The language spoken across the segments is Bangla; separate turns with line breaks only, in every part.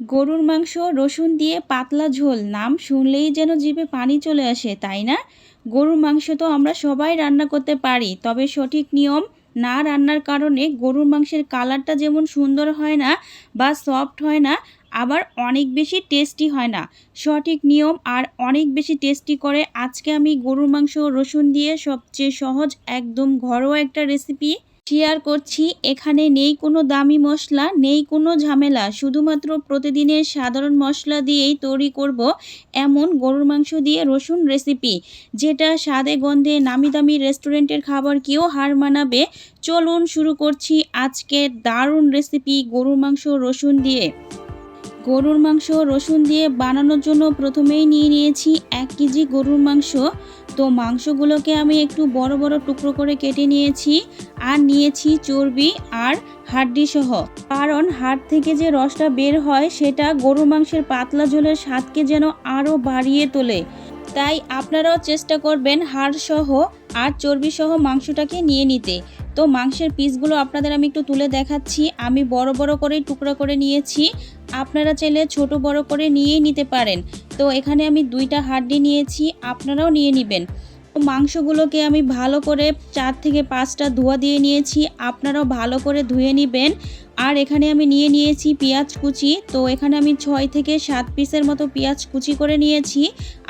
গরুর মাংস রসুন দিয়ে পাতলা ঝোল নাম শুনলেই যেন জিভে পানি চলে আসে, তাই না? গরুর মাংস তো আমরা সবাই রান্না করতে পারি, তবে সঠিক নিয়ম না রান্নার কারণে গরুর মাংসের কালারটা যেমন সুন্দর হয় না বা সফট হয় না, আবার অনেক বেশি টেস্টি হয় না। সঠিক নিয়ম আর অনেক বেশি টেস্টি করে আজকে আমি গরুর মাংস রসুন দিয়ে সবচেয়ে সহজ একদম ঘরোয়া একটা রেসিপি শেয়ার করছি। এখানে নেই কোনো দামি মশলা, নেই কোনো ঝামেলা, শুধুমাত্র প্রতিদিনের সাধারণ মশলা দিয়েই তৈরি করব এমন গরুর মাংস দিয়ে রসুন রেসিপি, যেটা স্বাদে গন্ধে নামি দামি রেস্টুরেন্টের খাবারকেও হার মানাবে। চলুন শুরু করছি আজকের দারুণ রেসিপি গরুর মাংস রসুন দিয়ে। গরুর মাংস রসুন দিয়ে বানানোর জন্য প্রথমেই নিয়ে নিয়েছি 1 কেজি গরুর মাংস। তো মাংসগুলোকে আমি একটু বড় বড় টুকরো করে কেটে নিয়েছি, আর নিয়েছি চর্বি আর হাড্ডি সহ, কারণ হাড় থেকে যে রসটা বের হয় সেটা গরুর মাংসের পাতলা ঝোলের স্বাদকে যেন আরও বাড়িয়ে তোলে। তাই আপনারাও চেষ্টা করবেন হাড় সহ আর চর্বি সহ মাংসটাকে নিয়ে নিতে। তো মাংসের পিসগুলো আপনাদের আমি একটু তুলে দেখাচ্ছি। আমি বড় বড় করে টুকরা করে নিয়েছি, আপনারা চাইলে ছোট বড় করে নিয়েই নিতে পারেন। তো এখানে আমি 2টা হাড্ডি নিয়েছি, আপনারাও নিয়ে নেবেন। তো মাংসগুলোকে আমি ভালো করে 4 থেকে 5টা ধোয়া দিয়ে নিয়েছি, আপনারাও ভালো করে ধুয়ে নেবেন। আর এখানে আমি নিয়ে নিয়েছি পেঁয়াজ কুচি। তো এখানে আমি 6 থেকে 7 পিসের মতো পেঁয়াজ কুচি করে নিয়েছি।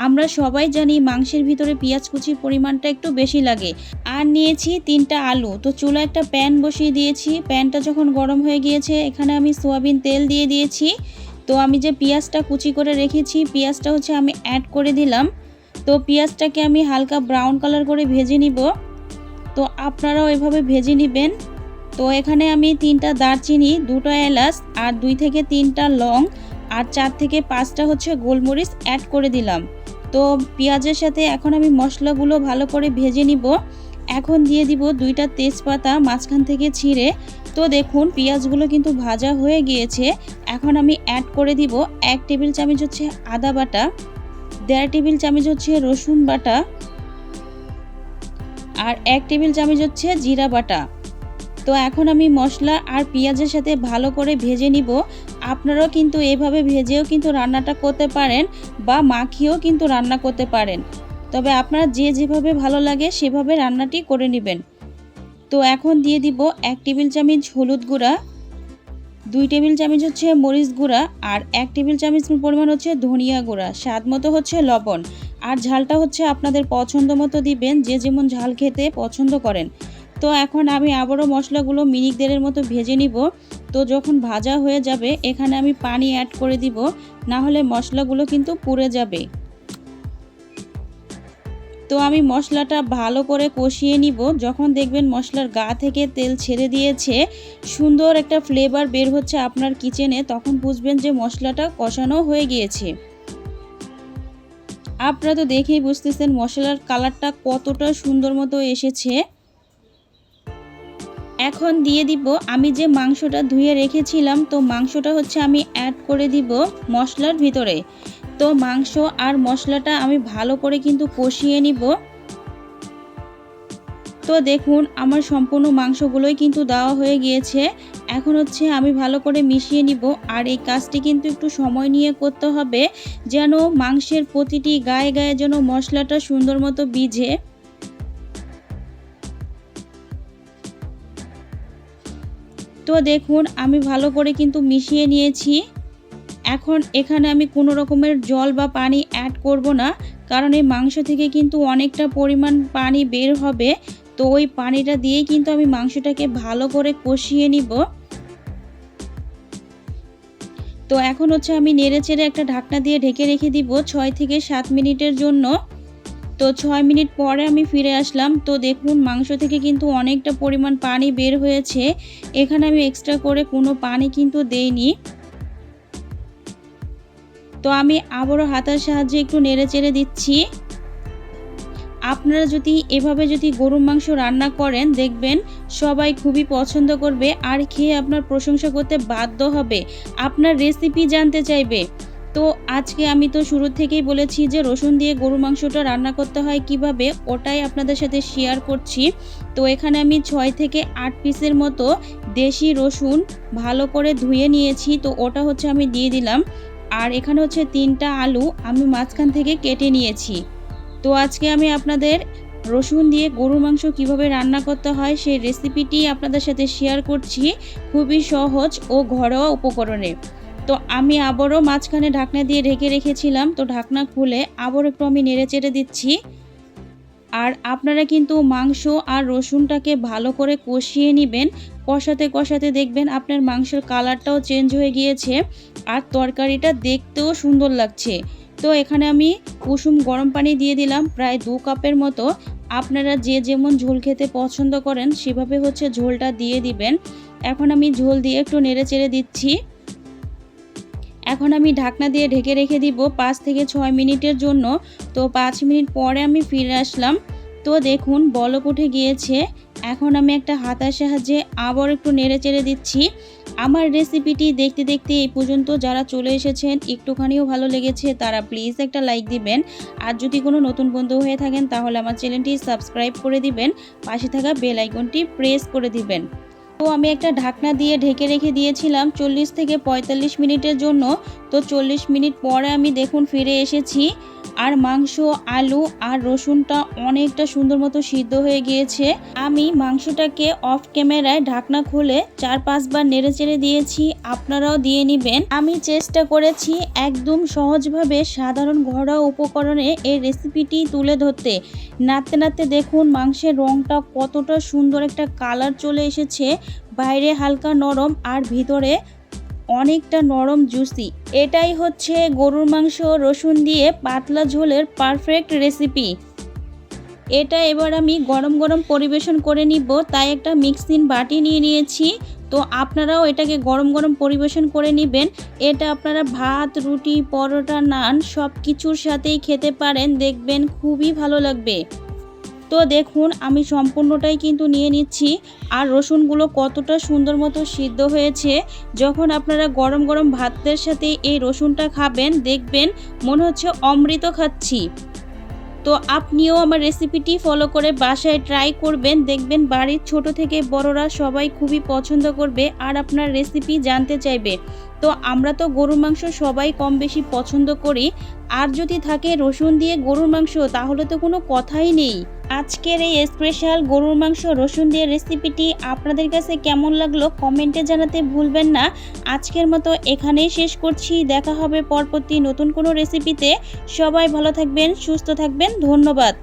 আমরা সবাই জানি মাংসের ভিতরে পেঁয়াজ কুচির পরিমাণটা একটু বেশি লাগে। আর নিয়েছি 3টা আলু। তো চুলায় একটা প্যান বসিয়ে দিয়েছি, প্যানটা যখন গরম হয়ে গিয়েছে এখানে আমি সয়াবিন তেল দিয়ে দিয়েছি। তো আমি যে পেঁয়াজটা কুচি করে রেখেছি পেঁয়াজটা আমি অ্যাড করে দিলাম। তো পেঁয়াজটাকে আমি হালকা ব্রাউন কালার করে ভেজে নিব। তো আপনারাও এভাবে ভেজে নেবেন। তো এখানে আমি 3টা দারচিনি, 2টা এলাচ আর 2 থেকে 3টা লং আর 4 থেকে 5টা গোলমরিচ অ্যাড করে দিলাম। তো পেঁয়াজের সাথে এখন আমি মশলাগুলো ভালো করে ভেজে নিব। এখন দিয়ে দিব 2টা তেজপাতা মাঝখান থেকে ছিঁড়ে। তো দেখুন পেঁয়াজগুলো কিন্তু ভাজা হয়ে গিয়েছে। এখন আমি অ্যাড করে দিব 1 টেবিল চামচ আদা বাটা, 1.5 টেবিল চামচ রসুন বাটা আর 1 টেবিল চামচ জিরা বাটা। তো এখন আমি মশলা আর পেঁয়াজের সাথে ভালো করে ভেজে নিব। আপনারাও কিন্তু এভাবে ভেজেও কিন্তু রান্নাটা করতে পারেন বা মাখিয়েও কিন্তু রান্না করতে পারেন, তবে আপনারা যেভাবে ভালো লাগে সেভাবে রান্নাটি করে নেবেন। তো এখন দিয়ে দিব 1 টেবিল চামচ হলুদ গুঁড়া, 2 টেবিল চামচ মরিচ গুঁড়া আর 1 টেবিল চামচ পরিমাণ ধনিয়া গুঁড়া, স্বাদ মতো লবণ। আর ঝালটা আপনাদের পছন্দ মতো দিবেন, যে যেমন ঝাল খেতে পছন্দ করেন। তো এখন আমি আবারও মশলাগুলো মিনিট 1.5 মতো ভেজে নিব। তো যখন ভাজা হয়ে যাবে এখানে আমি পানি অ্যাড করে দিব, না হলে মশলাগুলো কিন্তু পুড়ে যাবে। তো আমি মশলাটা ভালো করে কষিয়ে নিব। যখন দেখবেন মশলার গা থেকে তেল ছেড়ে দিয়েছে, সুন্দর একটা ফ্লেভার বের হচ্ছে আপনার কিচেনে, তখন বুঝবেন যে মশলাটা কষানো হয়ে গিয়েছে। আপনারা তো দেখেই বুঝতেছেন মশলার কালারটা কতটা সুন্দর মতো এসেছে। এখন দিয়ে দিব আমি যে মাংসটা ধুয়ে রেখেছিলাম। তো মাংসটা আমি অ্যাড করে দিব মশলার ভিতরে। তো মাংস আর মশলাটা আমি ভালো করে কিন্তু কষিয়ে নিব। তো দেখুন আমার সম্পূর্ণ মাংসগুলোই কিন্তু দেওয়া হয়ে গিয়েছে। এখন আমি ভালো করে মিশিয়ে নিব। আর এই কাজটি কিন্তু একটু সময় নিয়ে করতে হবে, যেন মাংসের প্রতিটি গায়ে গায়ে যেন মশলাটা সুন্দর মতো ভিজে। তো দেখুন আমি ভালো করে কিন্তু মিশিয়ে নিয়েছি। এখন এখানে আমি কোনো রকমের জল বা পানি অ্যাড করব না, কারণ এই মাংস থেকে কিন্তু অনেকটা পরিমাণ পানি বের হবে। তো ওই পানিটা দিয়েই কিন্তু আমি মাংসটাকে ভালো করে কষিয়ে নিব। তো এখন আমি নেড়ে চেড়ে একটা ঢাকনা দিয়ে ঢেকে রেখে দিব 6 থেকে 7 মিনিটের জন্য। তো 6 মিনিট পরে আমি ফিরে আসলাম। তো দেখুন মাংস থেকে কিন্তু অনেকটা পরিমাণ পানি বের হয়েছে। এখানে আমি এক্সট্রা করে কোনো পানি কিন্তু দেইনি। তো আমি আবারও হাতার সাহায্যে একটু নেড়ে চেড়ে দিচ্ছি। আপনারা এভাবে গরুর মাংস রান্না করেন, দেখবেন সবাই খুবই পছন্দ করবে আর খেয়ে আপনার প্রশংসা করতে বাধ্য হবে, আপনার রেসিপি জানতে চাইবে। তো তো আজকে আমি তো শুরু থেকেই বলেছি যে রসুন দিয়ে গরুর মাংসটা রান্না করতে হয় কিভাবে, ওটাই আপনাদের সাথে শেয়ার করছি। তো এখানে আমি 6 থেকে 8 পিসের মতো দেশি রসুন ভালো করে ধুয়ে নিয়েছি, তো ওটা হচ্ছে আমি দিয়ে দিলাম। আর এখানে হচ্ছে 3টা আলু আমি মাঝখান থেকে কেটে নিয়েছি। তো আজকে আমি আপনাদের রসুন দিয়ে গরুর মাংস কিভাবে রান্না করতে হয় সেই রেসিপিটি আপনাদের সাথে শেয়ার করছি, খুবই সহজ ও ঘরোয়া উপকরণে। তো আমি আবারও মাঝখানে ঢাকনা দিয়ে ঢেকে রেখেছিলাম, তো ঢাকনা খুলে আবারও একটু আমি নেড়েচেড়ে দিচ্ছি। আর আপনারা কিন্তু মাংস আর রসুনটাকে ভালো করে কষিয়ে নেবেন। কষাতে কষাতে দেখবেন আপনার মাংসের কালারটাও চেঞ্জ হয়ে গিয়েছে আর তরকারিটা দেখতেও সুন্দর লাগছে। তো এখানে আমি কুসুম গরম পানি দিয়ে দিলাম প্রায় 2 কাপের মতো। আপনারা যে যেমন ঝোল খেতে পছন্দ করেন সেভাবে হচ্ছে ঝোলটা দিয়ে দিবেন। এখন আমি ঝোল দিয়ে একটু নেড়েচেড়ে দিচ্ছি। এখন আমি ঢাকনা দিয়ে ঢেকে রেখে দিব 5 থেকে 6 মিনিটের জন্য। তো 5 মিনিট পরে আমি ফিরে আসলাম। তো দেখুন বলক উঠে গিয়েছে। এখন আমি একটা হাতার সাহায্যে আবার একটু নেড়েচেড়ে দিচ্ছি। আমার রেসিপিটি দেখতে দেখতে এই পর্যন্ত যারা চলে এসেছেন, একটুখানিও ভালো লেগেছে তারা প্লিজ একটা লাইক দিবেন। আর যদি কোনো নতুন বন্ধু হয়ে থাকেন তাহলে আমার চ্যানেলটি সাবস্ক্রাইব করে দিবেন, পাশে থাকা বেল আইকনটি প্রেস করে দিবেন। তো আমি একটা ঢাকনা দিয়ে ঢেকে রেখে দিয়েছিলাম 40 থেকে 45 মিনিটের জন্য। তো 40 মিনিট পরে আমি দেখুন ফিরে এসেছি। আর মাংস, আলু আর রসুনটা অনেকটা সুন্দর মতো সিদ্ধ হয়ে গিয়েছে। আমি মাংসটাকে অফ ক্যামেরায় ঢাকনা খুলে 4-5 বার নেড়েচেড়ে দিয়েছি, আপনারাও দিয়ে নেবেন। আমি চেষ্টা করেছি একদম সহজভাবে সাধারণ ঘরোয়া উপকরণে এই রেসিপিটি তুলে ধরতে। নাড়তে নাড়তে দেখুন মাংসের রঙটা কতটা সুন্দর একটা কালার চলে এসেছে। বাইরে হালকা নরম আর ভিতরে অনেকটা নরম জুসি। এটাই হচ্ছে গরুর মাংস রসুন দিয়ে পাতলা ঝোলের পারফেক্ট রেসিপি। এটা এবার আমি গরম গরম পরিবেশন করে নিব, তাই একটা মিক্সিং বাটি নিয়ে নিয়েছি। তো আপনারাও এটাকে গরম গরম পরিবেশন করে নেবেন। এটা আপনারা ভাত, রুটি, পরোটা, নান সব কিছুর সাথেই খেতে পারেন, দেখবেন খুবই ভালো লাগবে। তো দেখুন আমি সম্পূর্ণটাই কিন্তু নিয়ে নিচ্ছি। আর রসুনগুলো কতটা সুন্দর মতো সিদ্ধ হয়েছে। যখন আপনারা গরম গরম ভাতের সাথে এই রসুনটা খাবেন দেখবেন মনে হচ্ছে অমৃত খাচ্ছি। তো আপনিও আমার রেসিপিটি ফলো করে বাসায় ট্রাই করবেন, দেখবেন বাড়ির ছোট থেকে বড়রা সবাই খুবই পছন্দ করবে আর আপনার রেসিপি জানতে চাইবে। তো আমরা তো গরুর মাংস সবাই কম বেশি পছন্দ করি, আর যদি থাকে রসুন দিয়ে গরুর মাংস তাহলে তো কোনো কথাই নেই। আজকের এই স্পেশাল গরুর মাংস রসুন দিয়ে রেসিপিটি আপনাদের কাছে কেমন লাগলো কমেন্টে জানাতে ভুলবেন না। আজকের মতো এখানেই শেষ করছি, দেখা হবে পরবর্তী নতুন কোনো রেসিপিতে। সবাই ভালো থাকবেন, সুস্থ থাকবেন, ধন্যবাদ।